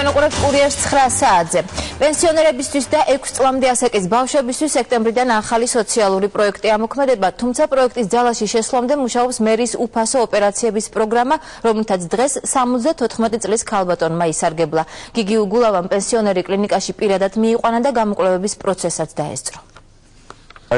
თქვენ უყურებთ კურიერს 9 საათზე. პენსიონერებისთვის და 6 წლამდე ასაკის ბავშვებისთვის სექტემბრიდან ახალი სოციალური პროექტი ამოქმედება, თუმცა პროექტის ძალაში შესვლამდე მუშაობს მერის უფასო ოპერაციების პროგრამა, რომლითაც დღეს 74 წლის ქალბატონმა ისარგებლა. გიგი უგულავამ პენსიონერი კლინიკაში პირადად მიიყვანა და გამოკვლევების პროცესაც დაესწრო.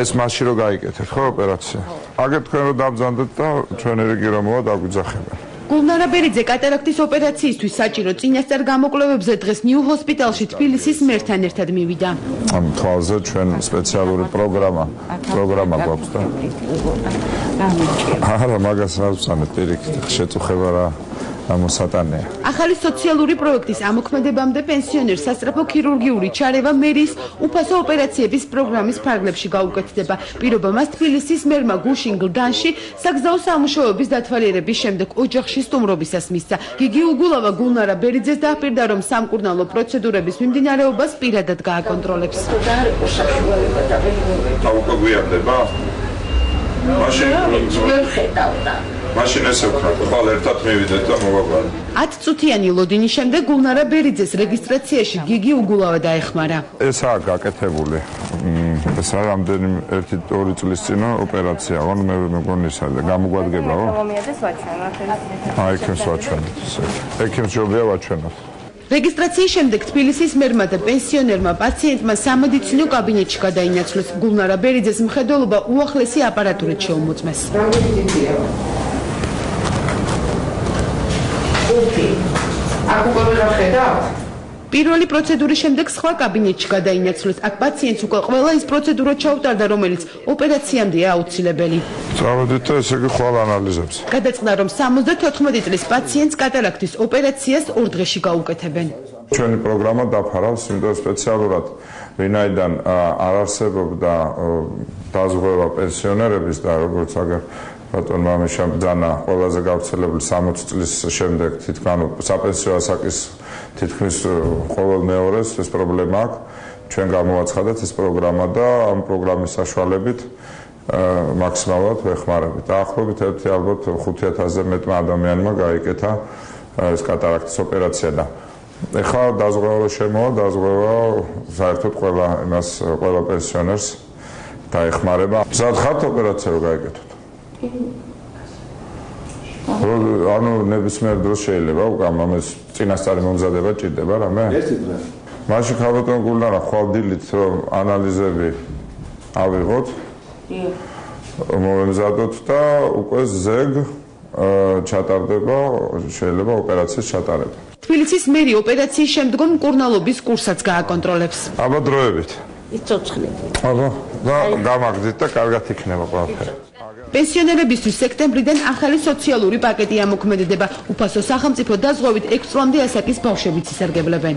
ეს მასში რო გაიკეთეთ ხო ოპერაცია? აგერ თქვენ რო დაბრძანდეთ და ჩვენი რიგი რომ მოვა დაგვიძახებენ. გულნარა ბერიძე კატარაქტის ოპერაციისთვის საჭირო წინასწარ გამოკვლევებზე დღეს ნიუ ჰოსპიტალში თბილისის მერთან ერთად მივიდა. ამ თვალზე ჩვენ სპეციალური პროგრამა გვაქვს და არა მაგას რა ვსანეთ პირიქით შეწუხება რა ამოსატანია. ახალი სოციალური პროექტის ამოქმედებამდე პენსიონერს სასწრაფო ქირურგიული ჩარევა მერის უფასო ოპერაციების პროგრამის ფარგლებში გაუკეთდება. პირობა მას თბილისის მერმა გუშინ გლდანში საგზაო სამუშაოების დათვალიერების შემდეგ ოჯახში სტუმრობისას მისცა. გიგი უგულავა გულნარა ბერიძეს დააპირდა, რომ სამკურნალო პროცედურების მიმდინარეობას პირადად გააკონტროლებს. აუკვირდება? მაშინ ესე ვქნათ, ხვალ ერთად მივიდეთ და მოვაგვარდეთ. 10 წუთიანი ლოდინის შემდეგ გულნარა ბერიძეს რეგისტრაციაში გიგი უგულავა დაეხმარა. ესაა გაკეთებული. ესაა რამდენიმე 1-2 წლის წინა ოპერაცია, მე მეგონი ისა და გამოგვადგება, ხო? მომიადეს ვაჩვენოთ. ექიმს ვაჩვენოთ. ექიმს ჯობია ვაჩვენოთ. რეგისტრაციის შემდეგ თბილისის მერმა და პენსიონერმა პაციენტმა სამედიცინო კაბინეტში გადაინაცვლეს. გულნარა ბერიძეს მხედველობა უახლესი აპარატურით შეუმოწმეს. პირველი პროცედურის შემდეგ სხვა კაბინეტში გადაინაცვლეს. აქ პაციენტს უკვე ყველა ის პროცედურა ჩაუტარდა, რომელიც ოპერაციამდეა აუცილებელი. წავედით და ესე იგი ხვალ ანალიზებს. გადაწყდა, რომ 74 წლის პაციენტს კატარაქტის ოპერაციას 2 დღეში გაუკეთებენ. ჩვენი პროგრამა დაფარავს, იმიტომ სპეციალურად ვინაიდან არ არსებობდა დაზღვევა პენსიონერების და როგორც აგერ ბატონმა მიშამძანა ყველაზე გავრცელებული 60 წლის შემდეგ თითქოს საპენსიო ასაკის თითქმის ყოველ მეორეს ეს პრობლემა აქვს. ჩვენ გამოვაცხადეთ ეს პროგრამა და ამ პროგრამის საშუალებით მაქსიმალურად ვეხმარებით. დაახლოებით ალბათ 5000-ზე მეტმა ადამიანმა გაიკეთა ეს კატარაქტის ოპერაცია და ეხლა დაზღვევა რო შემოვა, დაზღვევა საერთოდ ყველა პენსიონერს დაეხმარება. მზად ხართ ოპერაცია რო გაიკეთოთ? ანუ ნებისმიერ დროს შეიძლება უკვე ამას წინასწარი მომზადება ჭირდება რამე? ერთი დღე. მაშინ ქალბატონ გულნარა ხვალდილით რომ ანალიზები ავიღოთ. მომზადოთ და უკვე ზეგ ჩატარდება, შეიძლება ოპერაციის ჩატარება. თბილისის მერი ოპერაციის შემდგომ მკურნალობის კურსაც გააკონტროლებს. აბა დროებით. იცოცხლებით. აბა და გამაგდით და კარგად იქნება ყველაფერი. პენსიონერებისთვის სექტემბრიდან ახალი სოციალური პაკეტი ამოქმედება. უფასო სახელმწიფო დაზღვევით 6 წლამდე ასაკის ბავშვებიც ისარგებლებენ.